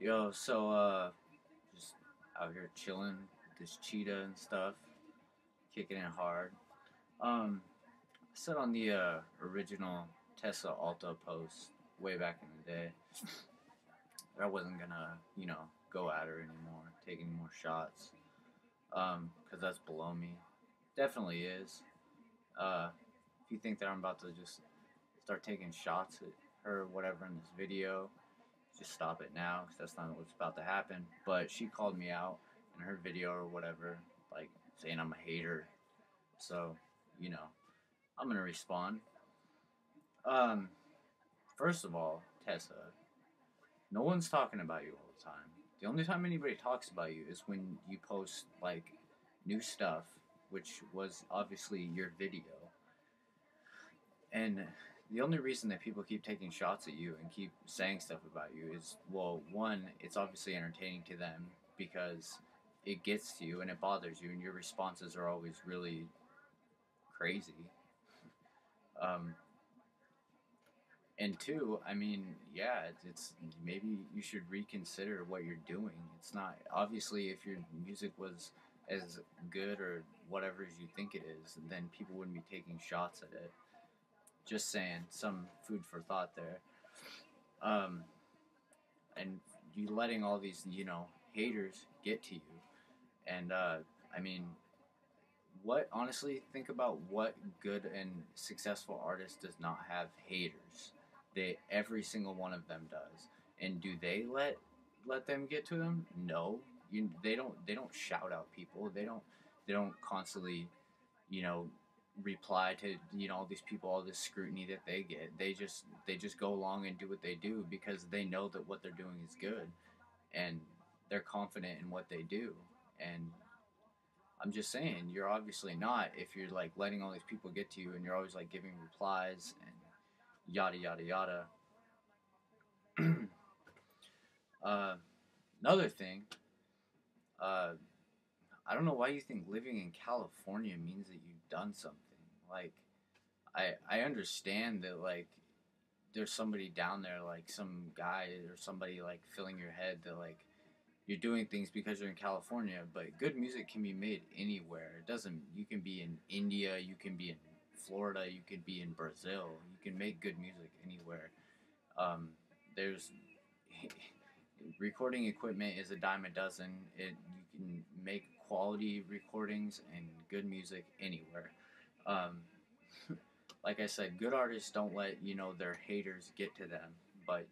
Yo, just out here chilling with this cheetah and stuff, kicking it hard. I said on the original Tessa Alta post way back in the day that I wasn't gonna, go at her anymore, take any more shots, because that's below me. Definitely is. If you think that I'm about to just start taking shots at her or whatever in this video, just stop it now because that's not what's about to happen. But she called me out in her video or whatever, like saying I'm a hater. So, you know, I'm gonna respond. Um, First of all, Tessa, no one's talking about you all the time. The only time anybody talks about you is when you post like new stuff, which was obviously your video. And the only reason that people keep taking shots at you and keep saying stuff about you is, well, one, it's obviously entertaining to them because it gets to you and it bothers you, and your responses are always really crazy. Um, and two, I mean, yeah, it's maybe you should reconsider what you're doing. It's not obviously if your music was as good or whatever as you think it is, then people wouldn't be taking shots at it. Just saying, some food for thought there. Um, and you letting all these haters get to you, and I mean, what honestly think about what good and successful artist does not have haters? They every single one of them does. And do they let them get to them? No. They don't shout out people. They don't constantly you know reply to all these people, all this scrutiny that they get. They just go along and do what they do because they know that what they're doing is good, and they're confident in what they do. And I'm just saying, you're obviously not if you're like letting all these people get to you and you're always like giving replies and yada yada yada. uh, Another thing, uh, I don't know why you think living in California means that you've done something. Like, I understand that like there's somebody down there, like some guy or somebody like filling your head that like you're doing things because you're in California, but good music can be made anywhere. It doesn't. You can be in India, you can be in Florida, you could be in Brazil. You can make good music anywhere. Um, there's recording equipment is a dime a dozen. You can make quality recordings and good music anywhere. Um, like I said, good artists don't let their haters get to them, but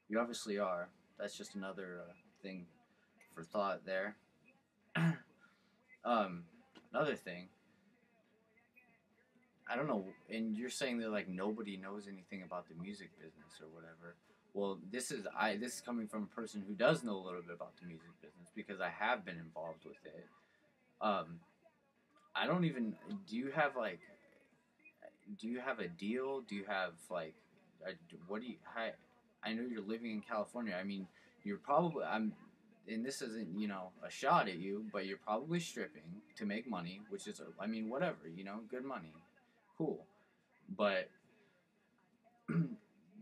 you obviously are. That's just another thing for thought there. um, Another thing, I don't know, and you're saying that like nobody knows anything about the music business or whatever. Well, this is coming from a person who does know a little bit about the music business because I have been involved with it. Um, I don't even. Do you have like? Do you have a deal? Do you have like? What do you? I know you're living in California. I mean, you're probably. And this isn't a shot at you, but you're probably stripping to make money, which is I mean whatever good money, cool. But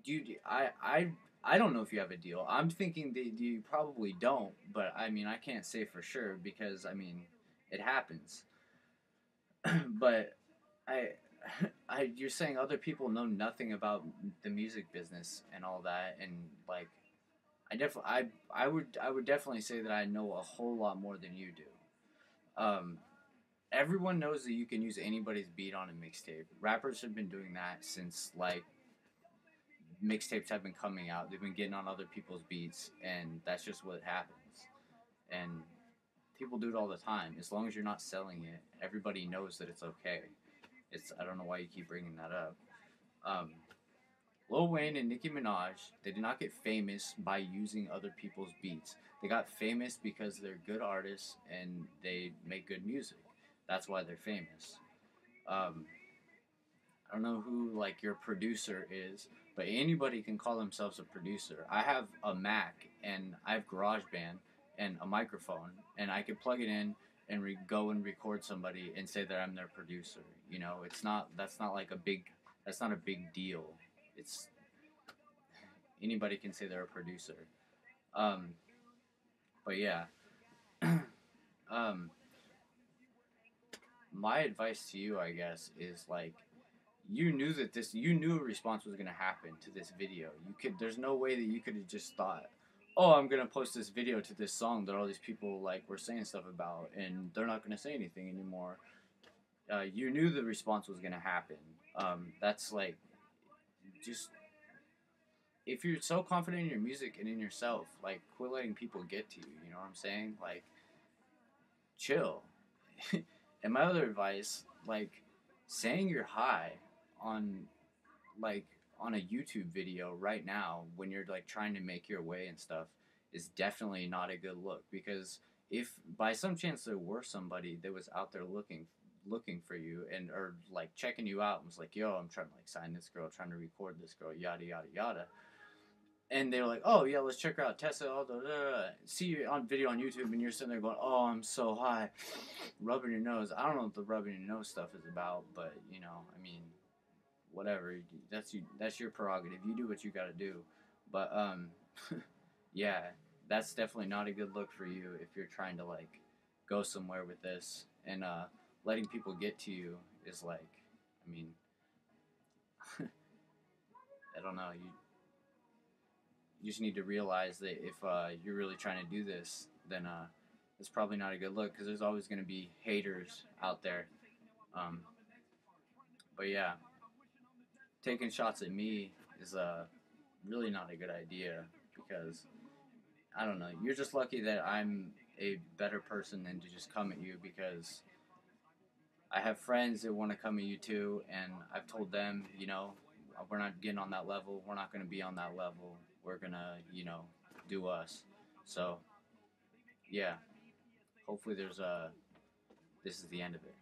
dude, I don't know if you have a deal. I'm thinking that you probably don't, but I mean I can't say for sure because I mean it happens. But I, you're saying other people know nothing about the music business and all that, and like I would definitely say that I know a whole lot more than you do. Everyone knows that you can use anybody's beat on a mixtape. Rappers have been doing that since like mixtapes have been coming out. They've been getting on other people's beats, and that's just what happens. And people do it all the time. As long as you're not selling it, everybody knows that it's okay. It's I don't know why you keep bringing that up. Um, Lil Wayne and Nicki Minaj, they did not get famous by using other people's beats. They got famous because they're good artists and they make good music. That's why they're famous. Um, I don't know who like your producer is, but anybody can call themselves a producer. I have a Mac and I have GarageBand and a microphone, and I could plug it in and go and record somebody and say that I'm their producer. It's not that's not like a big that's not a big deal. It's anybody can say they're a producer. Um, but yeah, um, my advice to you, I guess, is like you knew a response was gonna happen to this video. There's no way that you could have just thought, oh, I'm gonna post this video to this song that all these people like were saying stuff about, and they're not gonna say anything anymore. You knew the response was gonna happen. That's like just if you're so confident in your music and in yourself, like quit letting people get to you. You know what I'm saying? Like chill. And my other advice, like saying you're high on like on a YouTube video right now when you're like trying to make your way and stuff is definitely not a good look because if by some chance there were somebody that was out there looking for you and or like checking you out and was like, yo, I'm trying to like sign this girl, trying to record this girl, yada yada yada, and they were like, "Oh yeah, let's check her out, Tessa." See you on video on YouTube, and you're sitting there going, "Oh, I'm so high," rubbing your nose. I don't know what the rubbing your nose stuff is about, but you know, I mean, whatever. That's your prerogative. You do what you got to do. But yeah, that's definitely not a good look for you if you're trying to like go somewhere with this and letting people get to you is like, I mean, I don't know. You just need to realize that if you're really trying to do this, then it's probably not a good look because there's always going to be haters out there. Um, but yeah, taking shots at me is really not a good idea because I don't know. You're just lucky that I'm a better person than to just come at you because I have friends that want to come at you too, and I've told them, you know, we're not getting on that level. We're not going to be on that level. We're gonna, you know, do us. So yeah, hopefully there's a this is the end of it.